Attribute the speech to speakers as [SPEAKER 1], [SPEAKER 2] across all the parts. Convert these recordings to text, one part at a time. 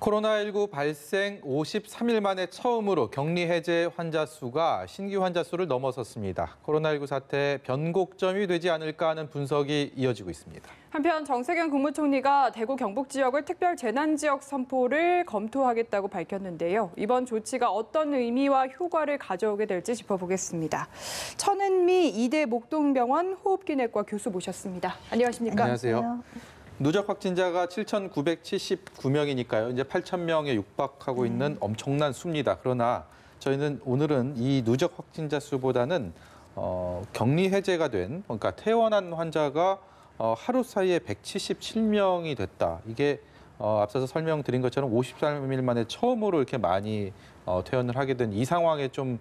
[SPEAKER 1] 코로나19 발생 53일 만에 처음으로 격리 해제 환자 수가 신규 환자 수를 넘어섰습니다. 코로나19 사태 변곡점이 되지 않을까 하는 분석이 이어지고 있습니다.
[SPEAKER 2] 한편 정세균 국무총리가 대구 경북 지역을 특별 재난지역 선포를 검토하겠다고 밝혔는데요. 이번 조치가 어떤 의미와 효과를 가져오게 될지 짚어보겠습니다. 천은미 이대 목동병원 호흡기내과 교수 모셨습니다. 안녕하십니까?
[SPEAKER 1] 안녕하세요. 누적 확진자가 7,979명이니까요. 이제 8,000명에 육박하고 있는 엄청난 수입니다. 그러나 저희는 오늘은 이 누적 확진자 수보다는 격리 해제가 된, 그러니까 퇴원한 환자가 하루 사이에 177명이 됐다. 이게 앞서서 설명드린 것처럼 53일 만에 처음으로 이렇게 많이 퇴원을 하게 된 이 상황에 좀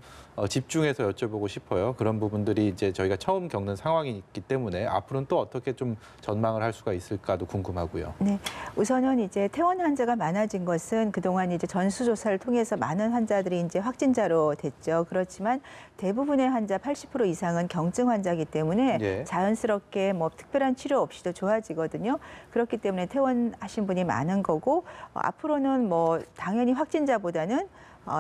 [SPEAKER 1] 집중해서 여쭤보고 싶어요. 그런 부분들이 이제 저희가 처음 겪는 상황이기 때문에 앞으로는 또 어떻게 좀 전망을 할 수가 있을까도 궁금하고요.
[SPEAKER 3] 네, 우선은 이제 퇴원 환자가 많아진 것은 그동안 이제 전수조사를 통해서 많은 환자들이 이제 확진자로 됐죠. 그렇지만 대부분의 환자 80% 이상은 경증 환자이기 때문에
[SPEAKER 1] 예.
[SPEAKER 3] 자연스럽게 뭐 특별한 치료 없이도 좋아지거든요. 그렇기 때문에 퇴원하신 분이 많은 거고 앞으로는 뭐 당연히 확진자보다는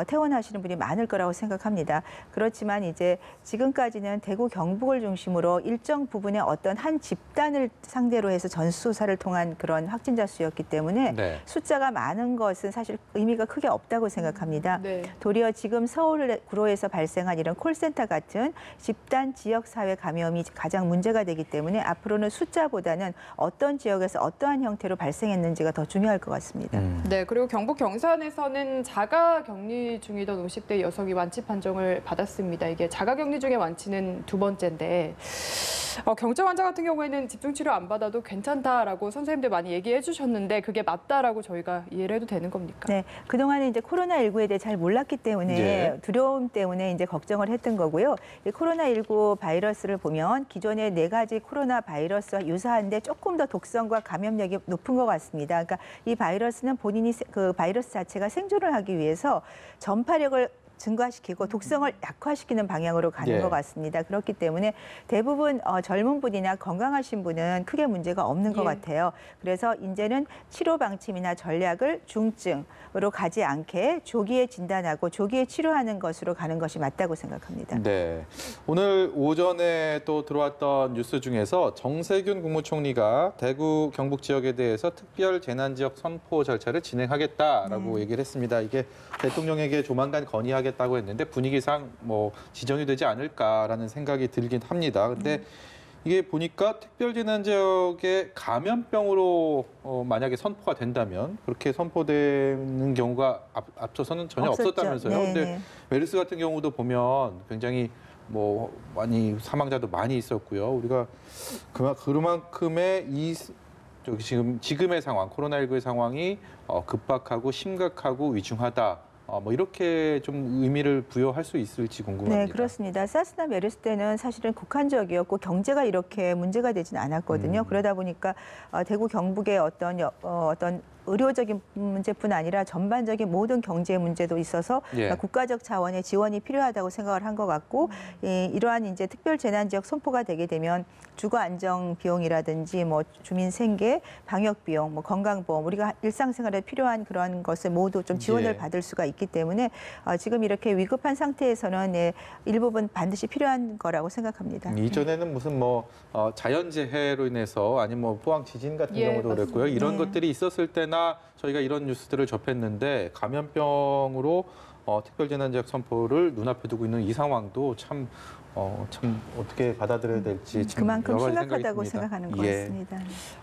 [SPEAKER 3] 퇴원하시는 분이 많을 거라고 생각합니다. 그렇지만 이제 지금까지는 대구 경북을 중심으로 일정 부분의 어떤 한 집단을 상대로 해서 전수조사를 통한 그런 확진자 수였기 때문에
[SPEAKER 1] 네.
[SPEAKER 3] 숫자가 많은 것은 사실 의미가 크게 없다고 생각합니다.
[SPEAKER 2] 네.
[SPEAKER 3] 도리어 지금 서울 구로에서 발생한 이런 콜센터 같은 집단 지역사회 감염이 가장 문제가 되기 때문에 앞으로는 숫자보다는 어떤 지역에서 어떠한 형태로 발생했는지가 더 중요할 것 같습니다.
[SPEAKER 2] 네, 그리고 경북 경산에서는 자가 격리 중이던 50대 여성이 완치 판정을 받았습니다. 이게 자가 격리 중에 완치는 두 번째인데 경증 환자 같은 경우에는 집중 치료 안 받아도 괜찮다라고 선생님들 많이 얘기해 주셨는데 그게 맞다라고 저희가 이해를 해도 되는 겁니까?
[SPEAKER 3] 네, 그동안에 이제 코로나19에 대해 잘 몰랐기 때문에
[SPEAKER 1] 네.
[SPEAKER 3] 두려움 때문에 이제 걱정을 했던 거고요. 이 코로나19 바이러스를 보면 기존의 4가지 코로나 바이러스와 유사한데 조금 더 독성과 감염력이 높은 것 같습니다. 그러니까 이 바이러스는 본인이 그 바이러스 자체가 생존을 하기 위해서 전파력을 증가시키고 독성을 약화시키는 방향으로 가는
[SPEAKER 1] 예.
[SPEAKER 3] 것 같습니다. 그렇기 때문에 대부분 젊은 분이나 건강하신 분은 크게 문제가 없는 것
[SPEAKER 2] 예.
[SPEAKER 3] 같아요. 그래서 이제는 치료 방침이나 전략을 중증으로 가지 않게 조기에 진단하고 조기에 치료하는 것으로 가는 것이 맞다고 생각합니다.
[SPEAKER 1] 네. 오늘 오전에 또 들어왔던 뉴스 중에서 정세균 국무총리가 대구 경북 지역에 대해서 특별 재난지역 선포 절차를 진행하겠다라고 얘기를 했습니다. 이게 대통령에게 조만간 건의하겠다고 했는데 분위기상 뭐 지정이 되지 않을까라는 생각이 들긴 합니다. 근데 이게 보니까 특별재난지역에 감염병으로 만약에 선포가 된다면 그렇게 선포되는 경우가 앞서서는 전혀
[SPEAKER 3] 없었죠.
[SPEAKER 1] 없었다면서요.
[SPEAKER 3] 네,
[SPEAKER 1] 근데
[SPEAKER 3] 네.
[SPEAKER 1] 메르스 같은 경우도 보면 굉장히 뭐 많이 사망자도 많이 있었고요. 우리가 그만큼의 지금의 상황, 코로나19의 상황이 급박하고 심각하고 위중하다. 뭐 이렇게 좀 의미를 부여할 수 있을지 궁금합니다.
[SPEAKER 3] 네, 그렇습니다. 사스나 메르스 때는 사실은 국한적이었고 경제가 이렇게 문제가 되지는 않았거든요. 그러다 보니까 대구 경북의 어떤 의료적인 문제뿐 아니라 전반적인 모든 경제 문제도 있어서
[SPEAKER 1] 예.
[SPEAKER 3] 국가적 차원의 지원이 필요하다고 생각을 한 것 같고 이러한 이제 특별 재난지역 선포가 되게 되면 주거 안정 비용이라든지 뭐 주민 생계, 방역 비용, 뭐 건강보험 우리가 일상생활에 필요한 그런 것을 모두 좀 지원을
[SPEAKER 1] 예.
[SPEAKER 3] 받을 수가 있기 때문에 지금 이렇게 위급한 상태에서는 일부분 반드시 필요한 거라고 생각합니다.
[SPEAKER 1] 이전에는 무슨 뭐 자연재해로 인해서 아니면 뭐 포항 지진 같은
[SPEAKER 2] 예,
[SPEAKER 1] 경우도
[SPEAKER 2] 맞습니다.
[SPEAKER 1] 그랬고요. 이런
[SPEAKER 3] 네.
[SPEAKER 1] 것들이 있었을 때나 저희가 이런 뉴스들을 접했는데 감염병으로 특별재난지역 선포를 눈앞에 두고 있는 이 상황도 참 어떻게 받아들여야 될지 참
[SPEAKER 3] 그만큼
[SPEAKER 1] 여러 가지
[SPEAKER 3] 심각하다고
[SPEAKER 1] 생각이 듭니다.
[SPEAKER 3] 생각하는 것
[SPEAKER 1] 예.
[SPEAKER 3] 같습니다.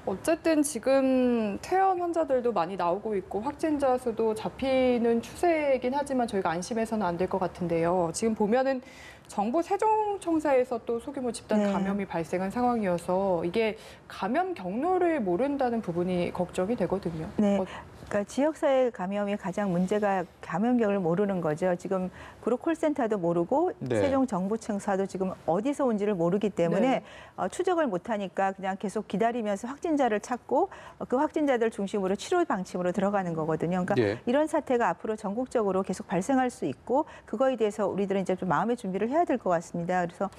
[SPEAKER 2] 어쨌든 지금 퇴원 환자들도 많이 나오고 있고 확진자 수도 잡히는 추세이긴 하지만 저희가 안심해서는 안 될 것 같은데요. 지금 보면은 정부 세종청사에서 또 소규모 집단
[SPEAKER 3] 네.
[SPEAKER 2] 감염이 발생한 상황이어서 이게 감염 경로를 모른다는 부분이 걱정이 되거든요.
[SPEAKER 3] 네. 그러니까 지역사회 감염이 가장 문제가 감염경을 모르는 거죠. 지금 그룹 콜센터도 모르고
[SPEAKER 1] 네.
[SPEAKER 3] 세종정보청사도 지금 어디서 온지를 모르기 때문에
[SPEAKER 2] 네.
[SPEAKER 3] 추적을 못하니까 그냥 계속 기다리면서 확진자를 찾고 그 확진자들 중심으로 치료 방침으로 들어가는 거거든요. 그러니까
[SPEAKER 1] 예.
[SPEAKER 3] 이런 사태가 앞으로 전국적으로 계속 발생할 수 있고 그거에 대해서 우리들은 이제 좀 마음의 준비를 해야 될 것 같습니다. 그래서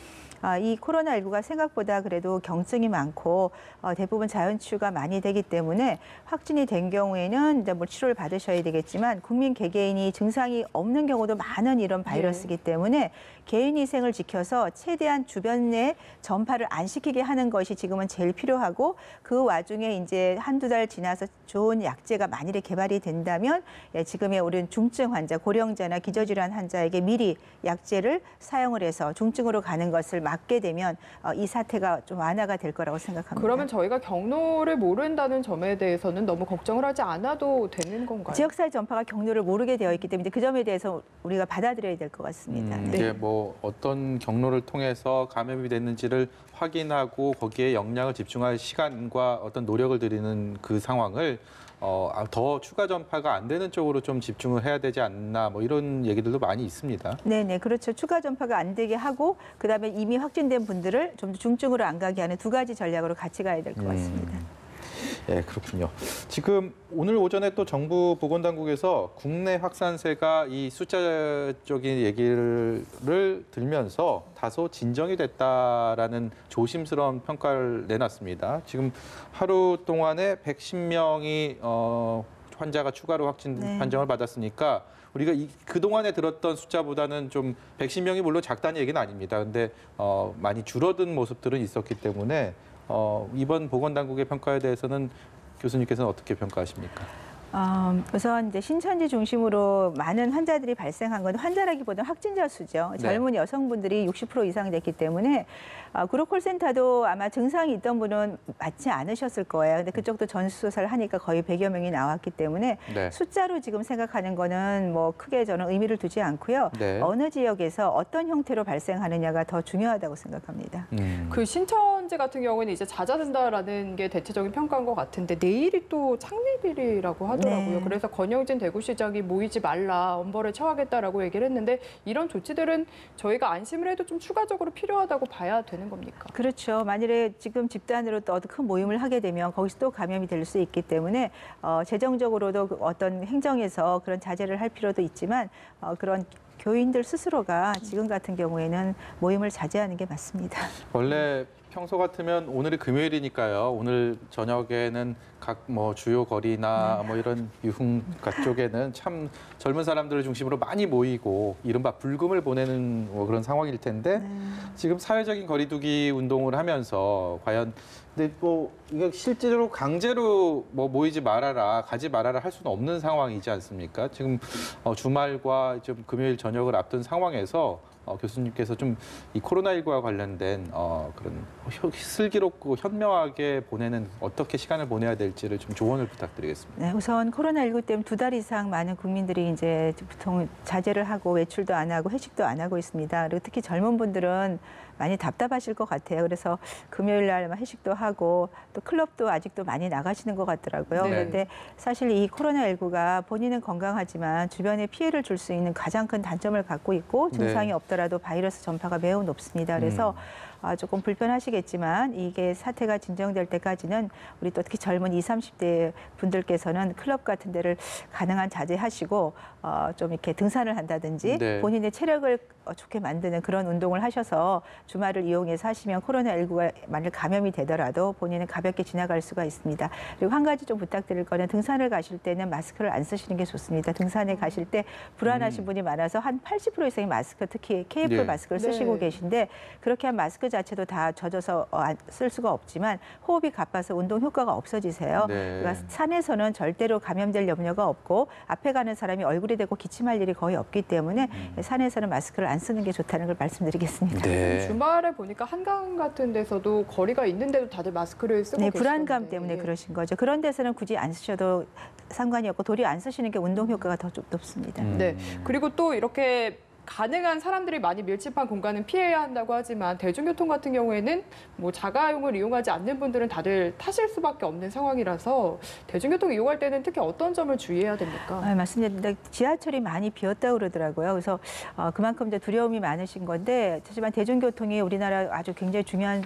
[SPEAKER 3] 이 코로나19가 생각보다 그래도 경증이 많고 대부분 자연치유가 많이 되기 때문에 확진이 된 경우에는 이제 뭐 치료를 받으셔야 되겠지만 국민 개개인이 증상이 없는 경우도 많은 이런 바이러스이기 때문에 개인 위생을 지켜서 최대한 주변에 전파를 안 시키게 하는 것이 지금은 제일 필요하고 그 와중에 이제 한두 달 지나서 좋은 약제가 만일에 개발이 된다면 지금의 우리는 중증 환자, 고령자나 기저질환 환자에게 미리 약제를 사용을 해서 중증으로 가는 것을 막게 되면 이 사태가 좀 완화가 될 거라고 생각합니다.
[SPEAKER 2] 그러면 저희가 경로를 모른다는 점에 대해서는 너무 걱정을 하지 않아도 되는 건가요?
[SPEAKER 3] 지역사회 전파가 경로를 모르게 되어 있기 때문에 그 점에 대해서 우리가 받아들여야 될 것 같습니다. 네.
[SPEAKER 1] 이게 뭐 어떤 경로를 통해서 감염이 됐는지를 확인하고 거기에 역량을 집중할 시간과 어떤 노력을 들이는 그 상황을 더 추가 전파가 안 되는 쪽으로 좀 집중을 해야 되지 않나 뭐 이런 얘기들도 많이 있습니다.
[SPEAKER 3] 네네, 그렇죠. 추가 전파가 안 되게 하고 그다음에 이미 확진된 분들을 좀 더 중증으로 안 가게 하는 두 가지 전략으로 같이 가야 될 것 같습니다.
[SPEAKER 1] 예, 그렇군요. 지금 오늘 오전에 또 정부 보건당국에서 국내 확산세가 이 숫자적인 얘기를 들면서 다소 진정이 됐다라는 조심스러운 평가를 내놨습니다. 지금 하루 동안에 110명이 환자가 추가로 확진
[SPEAKER 3] 네.
[SPEAKER 1] 판정을 받았으니까 우리가 그동안에 들었던 숫자보다는 좀 110명이 물론 작다는 얘기는 아닙니다. 근데 많이 줄어든 모습들은 있었기 때문에 이번 보건당국의 평가에 대해서는 교수님께서는 어떻게 평가하십니까?
[SPEAKER 3] 우선 이제 신천지 중심으로 많은 환자들이 발생한 건 환자라기보다는 확진자 수죠.
[SPEAKER 1] 네.
[SPEAKER 3] 젊은 여성분들이 60% 이상 됐기 때문에 그룹 콜센터도 아마 증상이 있던 분은 맞지 않으셨을 거예요. 근데 그쪽도 전수조사를 하니까 거의 100여 명이 나왔기 때문에
[SPEAKER 1] 네.
[SPEAKER 3] 숫자로 지금 생각하는 거는 뭐 크게 저는 의미를 두지 않고요.
[SPEAKER 1] 네.
[SPEAKER 3] 어느 지역에서 어떤 형태로 발생하느냐가 더 중요하다고 생각합니다.
[SPEAKER 2] 그 신천지 같은 경우는 이제 잦아든다라는 게 대체적인 평가인 것 같은데 내일이 또 창립일이라고 하더라고요.
[SPEAKER 3] 네.
[SPEAKER 2] 그래서 권영진 대구시장이 모이지 말라, 엄벌에 처하겠다라고 얘기를 했는데 이런 조치들은 저희가 안심을 해도 좀 추가적으로 필요하다고 봐야 되는 겁니까?
[SPEAKER 3] 그렇죠. 만일에 지금 집단으로 또 큰 모임을 하게 되면 거기서 또 감염이 될 수 있기 때문에 재정적으로도 어떤 행정에서 그런 자제를 할 필요도 있지만 그런 교인들 스스로가 지금 같은 경우에는 모임을 자제하는 게 맞습니다.
[SPEAKER 1] 원래 평소 같으면 오늘이 금요일이니까요. 오늘 저녁에는 각 뭐 주요 거리나 뭐 이런 유흥가 쪽에는 참 젊은 사람들을 중심으로 많이 모이고 이른바 불금을 보내는 뭐 그런 상황일 텐데 지금 사회적인 거리두기 운동을 하면서 과연 근데 뭐 이게 실제로 강제로 뭐 모이지 말아라, 가지 말아라 할 수는 없는 상황이지 않습니까? 지금 주말과 좀 금요일 저녁을 앞둔 상황에서 교수님께서 좀 이 코로나19와 관련된 그런 슬기롭고 현명하게 보내는 어떻게 시간을 보내야 될지를 좀 조언을 부탁드리겠습니다.
[SPEAKER 3] 네, 우선 코로나19 때문에 2달 이상 많은 국민들이 이제 보통 자제를 하고 외출도 안 하고 회식도 안 하고 있습니다. 그리고 특히 젊은 분들은 많이 답답하실 것 같아요. 그래서 금요일 날 회식도 하고 또 클럽도 아직도 많이 나가시는 것 같더라고요.
[SPEAKER 2] 네.
[SPEAKER 3] 그런데 사실 이 코로나19가 본인은 건강하지만 주변에 피해를 줄 수 있는 가장 큰 단점을 갖고 있고 증상이
[SPEAKER 1] 네.
[SPEAKER 3] 없더라도 바이러스 전파가 매우 높습니다. 그래서 조금 불편하시겠지만 이게 사태가 진정될 때까지는 우리 또 특히 젊은 20, 30대 분들께서는 클럽 같은 데를 가능한 자제하시고 좀 이렇게 등산을 한다든지
[SPEAKER 1] 네.
[SPEAKER 3] 본인의 체력을 좋게 만드는 그런 운동을 하셔서 주말을 이용해서 하시면 코로나19가 만일 감염이 되더라도 본인은 가볍게 지나갈 수가 있습니다. 그리고 한 가지 좀 부탁드릴 거는 등산을 가실 때는 마스크를 안 쓰시는 게 좋습니다. 등산에 가실 때 불안하신 분이 많아서 한 80% 이상의 마스크, 특히 KF
[SPEAKER 1] 네.
[SPEAKER 3] 마스크를 쓰시고
[SPEAKER 2] 네.
[SPEAKER 3] 계신데 그렇게 한 마스크 자체도 다 젖어서 쓸 수가 없지만 호흡이 가빠서 운동 효과가 없어지세요.
[SPEAKER 1] 네.
[SPEAKER 3] 그러니까 산에서는 절대로 감염될 염려가 없고 앞에 가는 사람이 얼굴이 대고 기침할 일이 거의 없기 때문에 산에서는 마스크를 안 쓰는 게 좋다는 걸 말씀드리겠습니다.
[SPEAKER 1] 네.
[SPEAKER 2] 주말에 보니까 한강 같은 데서도 거리가 있는데도 다들 마스크를 쓰고
[SPEAKER 3] 네,
[SPEAKER 2] 계시던데.
[SPEAKER 3] 불안감 때문에 그러신 거죠. 그런 데서는 굳이 안 쓰셔도 상관이 없고 도리어 안 쓰시는 게 운동 효과가 더 좀 높습니다.
[SPEAKER 2] 네. 그리고 또 이렇게 가능한 사람들이 많이 밀집한 공간은 피해야 한다고 하지만 대중교통 같은 경우에는 뭐 자가용을 이용하지 않는 분들은 다들 타실 수밖에 없는 상황이라서 대중교통 이용할 때는 특히 어떤 점을 주의해야 됩니까?
[SPEAKER 3] 맞습니다. 지하철이 많이 비었다고 그러더라고요. 그래서 그만큼 이제 두려움이 많으신 건데, 하지만 대중교통이 우리나라 아주 굉장히 중요한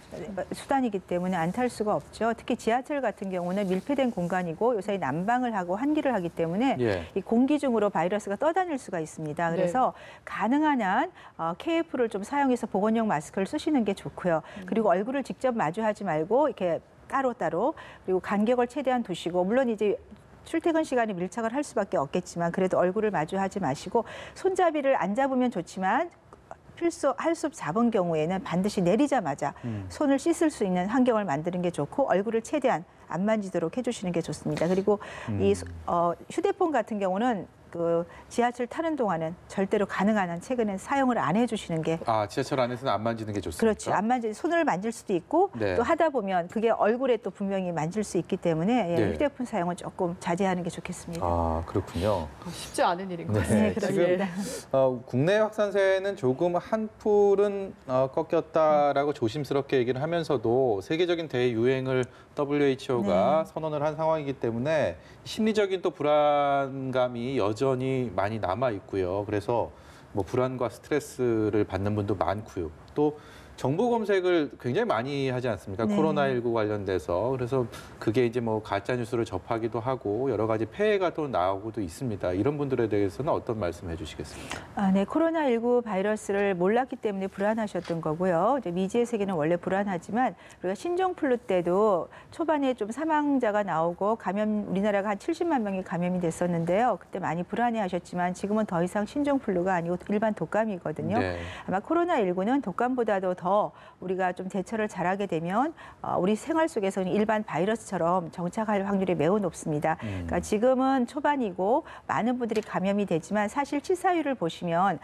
[SPEAKER 3] 수단이기 때문에 안 탈 수가 없죠. 특히 지하철 같은 경우는 밀폐된 공간이고 요새 난방을 하고 환기를 하기 때문에
[SPEAKER 1] 예.
[SPEAKER 3] 이 공기 중으로 바이러스가 떠다닐 수가 있습니다. 그래서 가능한 한 KF를 좀 사용해서 보건용 마스크를 쓰시는 게 좋고요. 그리고 얼굴을 직접 마주하지 말고 이렇게 따로따로, 그리고 간격을 최대한 두시고, 물론 이제 출퇴근 시간에 밀착을 할 수밖에 없겠지만 그래도 얼굴을 마주하지 마시고, 손잡이를 안 잡으면 좋지만 필수 할 수 잡은 경우에는 반드시 내리자마자 손을 씻을 수 있는 환경을 만드는 게 좋고, 얼굴을 최대한 안 만지도록 해주시는 게 좋습니다. 그리고 이 휴대폰 같은 경우는 그 지하철 타는 동안은 절대로 가능한 한 최근엔 사용을 안 해주시는 게.
[SPEAKER 1] 지하철 안에서는 안 만지는 게 좋습니까?
[SPEAKER 3] 그렇죠. 안 만지, 손을 만질 수도 있고
[SPEAKER 1] 네.
[SPEAKER 3] 또 하다 보면 그게 얼굴에 또 분명히 만질 수 있기 때문에
[SPEAKER 1] 네.
[SPEAKER 3] 휴대폰 사용은 조금 자제하는 게 좋겠습니다.
[SPEAKER 1] 그렇군요.
[SPEAKER 2] 쉽지 않은 일인 것
[SPEAKER 1] 네.
[SPEAKER 2] 같습니다.
[SPEAKER 3] 그렇습니다.
[SPEAKER 1] 국내 확산세는 조금 한풀은 꺾였다라고 조심스럽게 얘기를 하면서도 세계적인 대유행을 WHO가 선언을 한 상황이기 때문에 심리적인 또 불안감이 여전히 많이 남아 있고요. 그래서 뭐 불안과 스트레스를 받는 분도 많고요. 또 정보 검색을 굉장히 많이 하지 않습니까?
[SPEAKER 3] 네.
[SPEAKER 1] 코로나19 관련돼서. 그래서 그게 이제 뭐 가짜 뉴스를 접하기도 하고 여러 가지 폐해가 또 나오고도 있습니다. 이런 분들에 대해서는 어떤 말씀 해주시겠습니까?
[SPEAKER 3] 네, 코로나19 바이러스를 몰랐기 때문에 불안하셨던 거고요. 이제 미지의 세계는 원래 불안하지만 우리가 신종플루 때도 초반에 좀 사망자가 나오고 우리나라가 한 70만 명이 감염이 됐었는데요. 그때 많이 불안해하셨지만 지금은 더 이상 신종플루가 아니고 일반 독감이거든요.
[SPEAKER 1] 네.
[SPEAKER 3] 아마 코로나19는 독감보다도 더 우리가 좀 대처를 잘하게 되면 우리 생활 속에서는 일반 바이러스처럼 정착할 확률이 매우 높습니다. 그러니까 지금은 초반이고 많은 분들이 감염이 되지만 사실 치사율을 보시면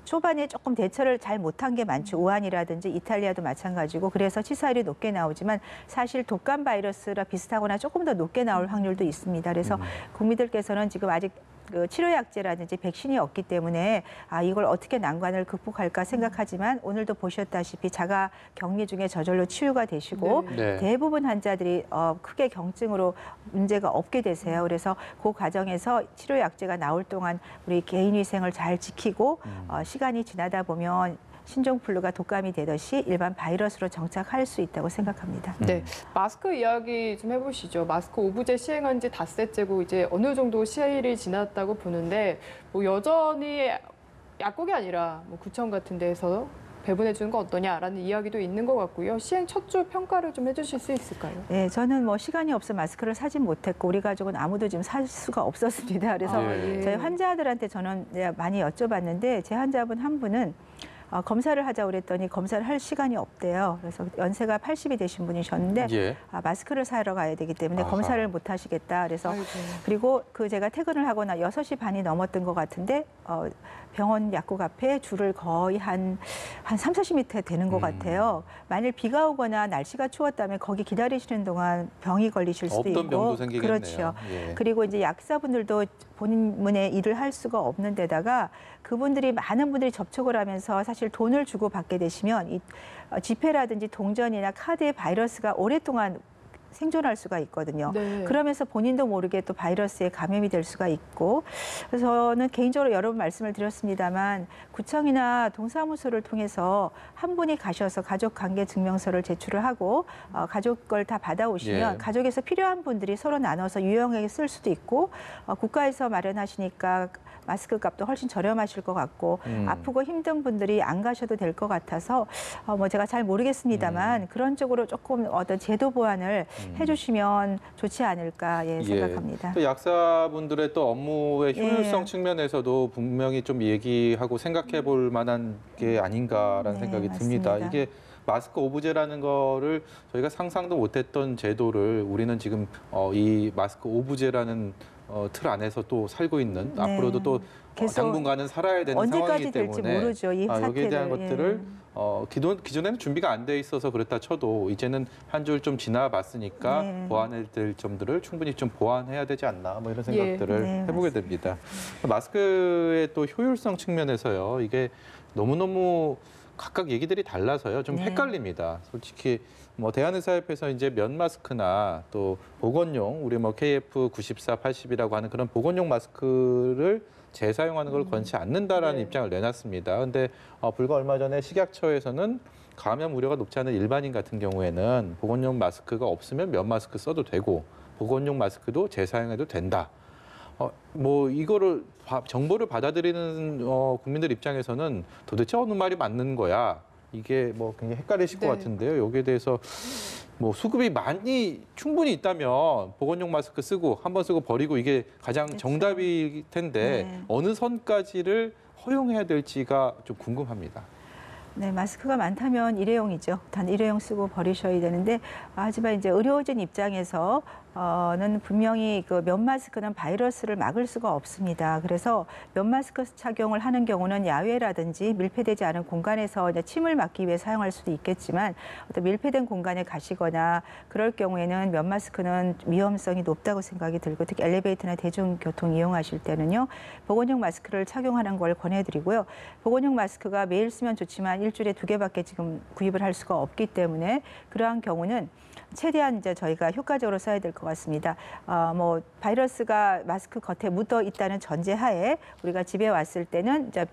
[SPEAKER 3] 초반에 조금 대처를 잘 못한 게 많죠. 우한이라든지 이탈리아도 마찬가지고, 그래서 치사율이 높게 나오지만 사실 독감 바이러스랑 비슷하거나 조금 더 높게 나올 확률도 있습니다. 그래서 국민들께서는 지금 아직 그 치료약제라든지 백신이 없기 때문에 이걸 어떻게 난관을 극복할까 생각하지만 오늘도 보셨다시피 자가 격리 중에 저절로 치유가 되시고
[SPEAKER 1] 네.
[SPEAKER 3] 대부분 환자들이 크게 경증으로 문제가 없게 되세요. 그래서 그 과정에서 치료약제가 나올 동안 우리 개인위생을 잘 지키고 시간이 지나다 보면 신종플루가 독감이 되듯이 일반 바이러스로 정착할 수 있다고 생각합니다.
[SPEAKER 2] 네, 마스크 이야기 좀 해보시죠. 마스크 오부제 시행한 지 닷새째고 이제 어느 정도 시일이 지났다고 보는데 뭐 여전히 약국이 아니라 뭐 구청 같은 데에서 배분해 주는 거 어떠냐라는 이야기도 있는 것 같고요. 시행 첫 주 평가를 좀 해주실 수 있을까요?
[SPEAKER 3] 네, 저는 뭐 시간이 없어 마스크를 사진 못했고 우리 가족은 아무도 지금 살 수가 없었습니다. 그래서
[SPEAKER 1] 예.
[SPEAKER 3] 저희 환자들한테 저는 많이 여쭤봤는데 제 환자분 한 분은 검사를 하자고 그랬더니 검사를 할 시간이 없대요. 그래서 연세가 80이 되신 분이셨는데
[SPEAKER 1] 예.
[SPEAKER 3] 마스크를 사러 가야 되기 때문에
[SPEAKER 1] 아하.
[SPEAKER 3] 검사를 못 하시겠다. 그래서
[SPEAKER 2] 아이고.
[SPEAKER 3] 그리고 제가 퇴근을 하거나 6시 반이 넘었던 것 같은데 병원 약국 앞에 줄을 거의 한 3, 40m 되는 것 같아요. 만일 비가 오거나 날씨가 추웠다면 거기 기다리시는 동안 병이 걸리실 수도
[SPEAKER 1] 없던
[SPEAKER 3] 있고.
[SPEAKER 1] 병도 생기겠네요.
[SPEAKER 3] 그렇죠.
[SPEAKER 1] 예.
[SPEAKER 3] 그리고 이제 약사분들도 본인의 일을 할 수가 없는 데다가 그분들이 많은 분들이 접촉을 하면서 사실 돈을 주고 받게 되시면 이 지폐라든지 동전이나 카드에 바이러스가 오랫동안 생존할 수가 있거든요.
[SPEAKER 2] 네.
[SPEAKER 3] 그러면서 본인도 모르게 또 바이러스에 감염이 될 수가 있고, 그래서 저는 개인적으로 여러 번 말씀을 드렸습니다만 구청이나 동사무소를 통해서 한 분이 가셔서 가족관계증명서를 제출을 하고 가족 걸 다 받아오시면
[SPEAKER 1] 예.
[SPEAKER 3] 가족에서 필요한 분들이 서로 나눠서 유용하게 쓸 수도 있고 국가에서 마련하시니까 마스크 값도 훨씬 저렴하실 것 같고 아프고 힘든 분들이 안 가셔도 될 것 같아서 뭐 제가 잘 모르겠습니다만 그런 쪽으로 조금 어떤 제도 보완을 해주시면 좋지 않을까 생각합니다.
[SPEAKER 1] 또 약사분들의 또 업무의 효율성
[SPEAKER 3] 예.
[SPEAKER 1] 측면에서도 분명히 좀 얘기하고 생각해 볼 만한 게 아닌가라는
[SPEAKER 3] 네,
[SPEAKER 1] 생각이 듭니다.
[SPEAKER 3] 맞습니다.
[SPEAKER 1] 이게 마스크 오부제라는 거를 저희가 상상도 못했던 제도를 우리는 지금 이 마스크 오부제라는 틀 안에서 또 살고 있는
[SPEAKER 3] 네.
[SPEAKER 1] 앞으로도 또
[SPEAKER 3] 계속
[SPEAKER 1] 당분간은 살아야 되는
[SPEAKER 3] 언제까지
[SPEAKER 1] 상황이기
[SPEAKER 3] 될지
[SPEAKER 1] 때문에
[SPEAKER 3] 모르죠. 이
[SPEAKER 1] 여기에 대한
[SPEAKER 3] 사태를.
[SPEAKER 1] 것들을 기존에는 준비가 안 돼 있어서 그렇다 쳐도 이제는 한 줄 좀 지나봤으니까
[SPEAKER 3] 네.
[SPEAKER 1] 보완해야 될 점들을 충분히 좀 보완해야 되지 않나 뭐 이런 생각들을
[SPEAKER 3] 네,
[SPEAKER 1] 해보게 됩니다. 마스크의 또 효율성 측면에서요. 이게 너무너무 각각 얘기들이 달라서요. 좀
[SPEAKER 3] 네.
[SPEAKER 1] 헷갈립니다. 솔직히 뭐 대한의사협회에서 이제 면 마스크나 또 보건용 우리 뭐 KF94, 80이라고 하는 그런 보건용 마스크를 재사용하는 걸 권치 않는다라는
[SPEAKER 2] 네.
[SPEAKER 1] 입장을 내놨습니다. 근데 불과 얼마 전에 식약처에서는 감염 우려가 높지 않은 일반인 같은 경우에는 보건용 마스크가 없으면 면 마스크 써도 되고 보건용 마스크도 재사용해도 된다. 뭐 이거를 정보를 받아들이는 국민들 입장에서는 도대체 어느 말이 맞는 거야? 이게 뭐 굉장히 헷갈리실 것
[SPEAKER 2] 네.
[SPEAKER 1] 같은데요. 여기에 대해서 뭐 수급이 많이 충분히 있다면 보건용 마스크 쓰고 한 번 쓰고 버리고 이게 가장
[SPEAKER 3] 그렇죠.
[SPEAKER 1] 정답일 텐데
[SPEAKER 3] 네.
[SPEAKER 1] 어느 선까지를 허용해야 될지가 좀 궁금합니다.
[SPEAKER 3] 네, 마스크가 많다면 일회용이죠. 단 일회용 쓰고 버리셔야 되는데 하지만 이제 의료진 입장에서 는 분명히 그 면 마스크는 바이러스를 막을 수가 없습니다. 그래서 면 마스크 착용을 하는 경우는 야외라든지 밀폐되지 않은 공간에서 이제 침을 막기 위해 사용할 수도 있겠지만 어떤 밀폐된 공간에 가시거나 그럴 경우에는 면 마스크는 위험성이 높다고 생각이 들고 특히 엘리베이터나 대중교통 이용하실 때는요 보건용 마스크를 착용하는 걸 권해드리고요. 보건용 마스크가 매일 쓰면 좋지만 일주일에 2개밖에 지금 구입을 할 수가 없기 때문에 그러한 경우는 최대한 이제 저희가 효과적으로 써야 될 것 같습니다. 뭐 바이러스가 마스크 겉에 묻어 있다는 전제하에 우리가 집에 왔을 때는 이제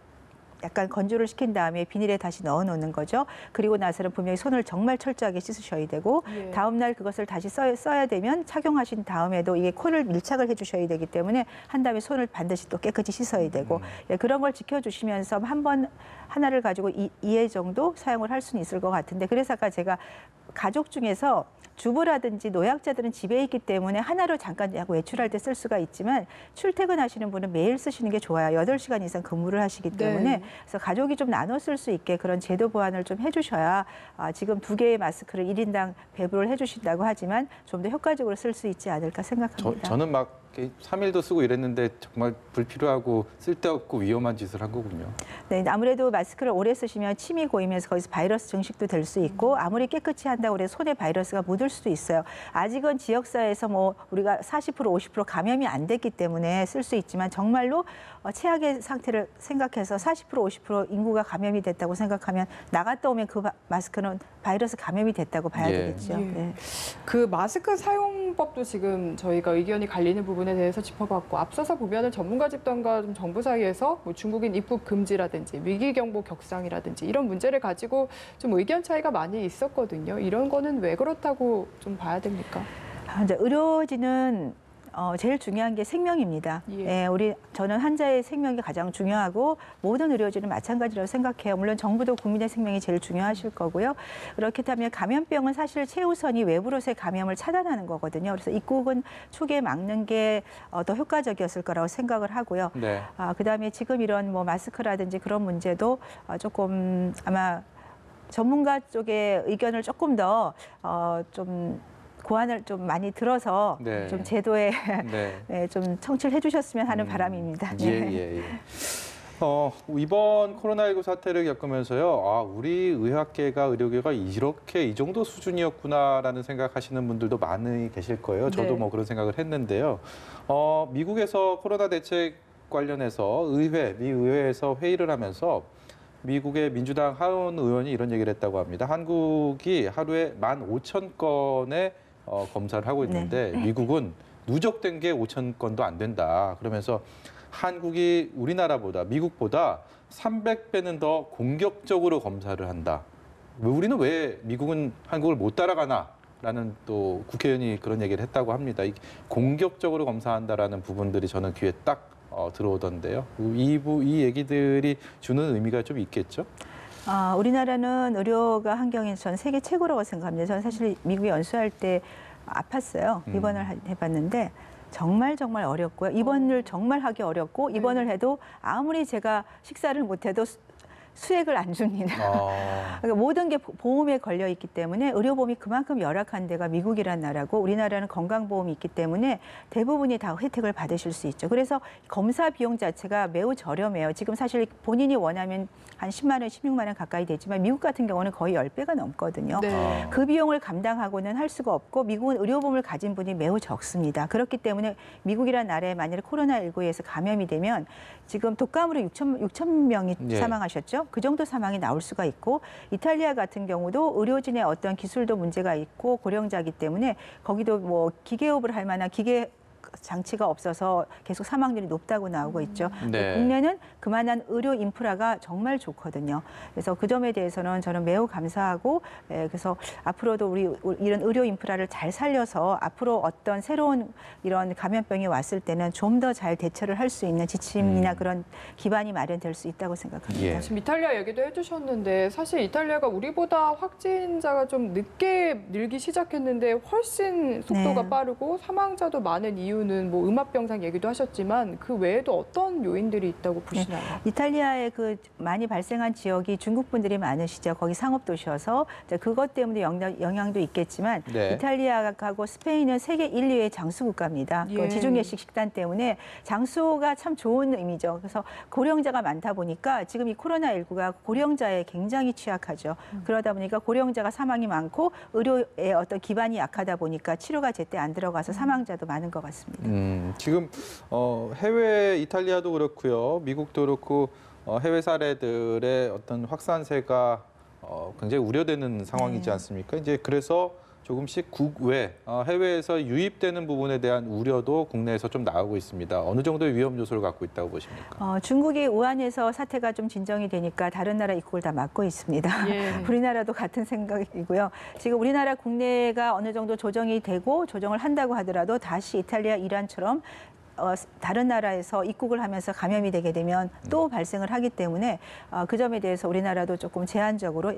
[SPEAKER 3] 약간 건조를 시킨 다음에 비닐에 다시 넣어 놓는 거죠. 그리고 나서는 분명히 손을 정말 철저하게 씻으셔야 되고
[SPEAKER 2] 예.
[SPEAKER 3] 다음 날 그것을 다시 써야 되면 착용하신 다음에도 이게 코를 밀착을 해주셔야 되기 때문에 한 다음에 손을 반드시 또 깨끗이 씻어야 되고 예, 그런 걸 지켜주시면서 한 번 하나를 가지고 2회 정도 사용을 할 수는 있을 것 같은데 그래서 아까 제가 가족 중에서 주부라든지 노약자들은 집에 있기 때문에 하나로 잠깐 외출할 때 쓸 수가 있지만 출퇴근하시는 분은 매일 쓰시는 게 좋아요. 8시간 이상 근무를 하시기 때문에
[SPEAKER 2] 네.
[SPEAKER 3] 그래서 가족이 좀 나눠 쓸 수 있게 그런 제도 보완을 좀 해주셔야 지금 2개의 마스크를 1인당 배부를 해주신다고 하지만 좀 더 효과적으로 쓸 수 있지 않을까 생각합니다.
[SPEAKER 1] 저는 막 3일도 쓰고 이랬는데 정말 불필요하고 쓸데없고 위험한 짓을 한 거군요.
[SPEAKER 3] 네, 아무래도 마스크를 오래 쓰시면 침이 고이면서 거기서 바이러스 증식도 될 수 있고 아무리 깨끗이 한다고 해서 손에 바이러스가 묻을 수도 있어요. 아직은 지역사회에서 뭐 우리가 40%, 50% 감염이 안 됐기 때문에 쓸 수 있지만 정말로 최악의 상태를 생각해서 40%, 50% 인구가 감염이 됐다고 생각하면 나갔다 오면 그 마스크는 바이러스 감염이 됐다고 봐야
[SPEAKER 1] 예.
[SPEAKER 3] 되겠죠.
[SPEAKER 2] 예.
[SPEAKER 3] 네.
[SPEAKER 2] 그 마스크 사용법도 지금 저희가 의견이 갈리는 부분에 대해서 짚어봤고 앞서서 보면은 전문가 집단과 좀 정부 사이에서 뭐 중국인 입국 금지라든지 위기 경보 격상이라든지 이런 문제를 가지고 좀 의견 차이가 많이 있었거든요. 이런 거는 왜 그렇다고 좀 봐야 됩니까?
[SPEAKER 3] 이제 의료진은 제일 중요한 게 생명입니다.
[SPEAKER 2] 예.
[SPEAKER 3] 저는 환자의 생명이 가장 중요하고 모든 의료진은 마찬가지라고 생각해요. 물론 정부도 국민의 생명이 제일 중요하실 거고요. 그렇게 하면 감염병은 사실 최우선이 외부로서의 감염을 차단하는 거거든요. 그래서 입국은 초기에 막는 게 더 효과적이었을 거라고 생각을 하고요.
[SPEAKER 1] 네.
[SPEAKER 3] 그다음에 지금 이런 뭐 마스크라든지 그런 문제도 조금 아마 전문가 쪽의 의견을 조금 더 좀 고안을 좀 많이 들어서
[SPEAKER 1] 네.
[SPEAKER 3] 좀 제도에
[SPEAKER 1] 네.
[SPEAKER 3] 네, 좀 청취를 해주셨으면 하는 바람입니다.
[SPEAKER 1] 예,
[SPEAKER 3] 네.
[SPEAKER 1] 예, 예. 이번 코로나19 사태를 겪으면서요, 우리 의학계가, 의료계가 이렇게 이 정도 수준이었구나라는 생각하시는 분들도 많이 계실 거예요. 저도
[SPEAKER 2] 네.
[SPEAKER 1] 뭐 그런 생각을 했는데요. 미국에서 코로나 대책 관련해서 미 의회에서 회의를 하면서 미국의 민주당 하원 의원이 이런 얘기를 했다고 합니다. 한국이 하루에 15,000건의 검사를 하고 있는데 미국은 누적된 게 5,000건도 안 된다. 그러면서 한국이 우리나라보다 미국보다 300배는 더 공격적으로 검사를 한다. 우리는 왜 미국은 한국을 못 따라가나라는 또 국회의원이 그런 얘기를 했다고 합니다. 공격적으로 검사한다라는 부분들이 저는 귀에 딱 들어오던데요. 이 얘기들이 주는 의미가 좀 있겠죠?
[SPEAKER 3] 우리나라는 의료가 환경이 전 세계 최고라고 생각합니다. 저는 사실 미국에 연수할 때 아팠어요. 입원을 해봤는데 정말 어렵고요. 입원을 정말 하기 어렵고 입원을 해도 아무리 제가 식사를 못해도 수액을 안 줍니다. 그러니까 모든 게 보험에 걸려 있기 때문에 의료보험이 그만큼 열악한 데가 미국이란 나라고 우리나라는 건강보험이 있기 때문에 대부분이 다 혜택을 받으실 수 있죠. 그래서 검사 비용 자체가 매우 저렴해요. 지금 사실 본인이 원하면 한 10만 원, 16만 원 가까이 되지만 미국 같은 경우는 거의 10배가 넘거든요.
[SPEAKER 2] 네.
[SPEAKER 3] 그 비용을 감당하고는 할 수가 없고 미국은 의료보험을 가진 분이 매우 적습니다. 그렇기 때문에 미국이란 나라에 만약에 코로나19에서 감염이 되면 지금 독감으로 6천 명이
[SPEAKER 1] 예.
[SPEAKER 3] 사망하셨죠. 그 정도 사망이 나올 수가 있고 이탈리아 같은 경우도 의료진의 어떤 기술도 문제가 있고 고령자이기 때문에 거기도 뭐 기계호흡을 할 만한 기계 장치가 없어서 계속 사망률이 높다고 나오고 있죠.
[SPEAKER 1] 네.
[SPEAKER 3] 국내는 그만한 의료 인프라가 정말 좋거든요. 그래서 그 점에 대해서는 저는 매우 감사하고 그래서 앞으로도 우리 이런 의료 인프라를 잘 살려서 앞으로 어떤 새로운 이런 감염병이 왔을 때는 좀 더 잘 대처를 할 수 있는 지침이나 그런 기반이 마련될 수 있다고 생각합니다.
[SPEAKER 1] 예.
[SPEAKER 2] 지금 이탈리아 얘기도 해주셨는데 사실 이탈리아가 우리보다 확진자가 좀 늦게 늘기 시작했는데 훨씬 속도가
[SPEAKER 3] 네.
[SPEAKER 2] 빠르고 사망자도 많은 이유는 뭐 음압병상 얘기도 하셨지만 그 외에도 어떤 요인들이 있다고 보시나요?
[SPEAKER 3] 이탈리아에 그 많이 발생한 지역이 중국 분들이 많으시죠. 거기 상업 도시여서 그것 때문에 영향도 있겠지만
[SPEAKER 1] 네.
[SPEAKER 3] 이탈리아하고 스페인은 세계 1, 2의 장수 국가입니다.
[SPEAKER 2] 예.
[SPEAKER 3] 그 지중해식 식단 때문에 장수가 참 좋은 의미죠. 그래서 고령자가 많다 보니까 지금 이 코로나19가 고령자에 굉장히 취약하죠. 그러다 보니까 고령자가 사망이 많고 의료의 어떤 기반이 약하다 보니까 치료가 제때 안 들어가서 사망자도 많은 것 같습니다.
[SPEAKER 1] 지금 해외 이탈리아도 그렇고요, 미국도 그렇고 해외 사례들의 어떤 확산세가 굉장히 우려되는 상황이지
[SPEAKER 3] 네.
[SPEAKER 1] 않습니까? 이제 그래서 조금씩 국외 해외에서 유입되는 부분에 대한 우려도 국내에서 좀 나오고 있습니다. 어느 정도의 위험 요소를 갖고 있다고 보십니까?
[SPEAKER 3] 중국이 우한에서 사태가 좀 진정이 되니까 다른 나라 입국을 다 막고 있습니다.
[SPEAKER 2] 예.
[SPEAKER 3] 우리나라도 같은 생각이고요. 지금 우리나라 국내가 어느 정도 조정이 되고 조정을 한다고 하더라도 다시 이탈리아, 이란처럼 다른 나라에서 입국을 하면서 감염이 되게 되면 또 발생을 하기 때문에 그 점에 대해서 우리나라도 조금 제한적으로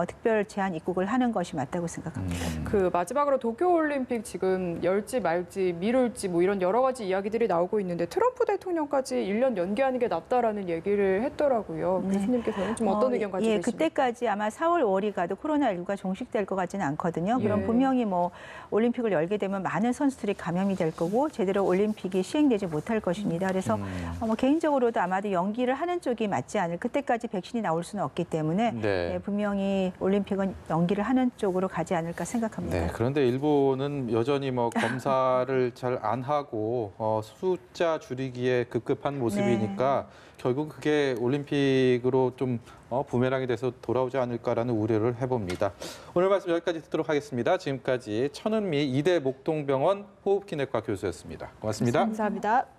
[SPEAKER 3] 특별 제한 입국을 하는 것이 맞다고 생각합니다.
[SPEAKER 2] 그 마지막으로 도쿄올림픽 지금 열지 말지 미룰지 뭐 이런 여러 가지 이야기들이 나오고 있는데 트럼프 대통령까지 1년 연기하는 게 낫다라는 얘기를 했더라고요.
[SPEAKER 3] 네.
[SPEAKER 2] 교수님께서는 좀 어떤 의견 가지고 계십니까?
[SPEAKER 3] 그때까지 아마 4월, 5월이 가도 코로나19가 종식될 것 같지는 않거든요. 그럼
[SPEAKER 2] 예.
[SPEAKER 3] 분명히 뭐 올림픽을 열게 되면 많은 선수들이 감염이 될 거고 제대로 올림픽이 시행되지 못할 것입니다. 그래서 뭐 개인적으로도 아마도 연기를 하는 쪽이 맞지 않을 그때까지 백신이 나올 수는 없기 때문에
[SPEAKER 1] 네.
[SPEAKER 3] 분명히 올림픽은 연기를 하는 쪽으로 가지 않을까 생각합니다.
[SPEAKER 1] 네, 그런데 일본은 여전히 뭐 검사를 잘 안 하고 숫자 줄이기에 급급한 모습이니까 결국 그게 올림픽으로 좀 부메랑이 돼서 돌아오지 않을까라는 우려를 해봅니다. 오늘 말씀 여기까지 듣도록 하겠습니다. 지금까지 천은미 이대 목동병원 호흡기내과 교수였습니다. 고맙습니다.
[SPEAKER 2] 감사합니다.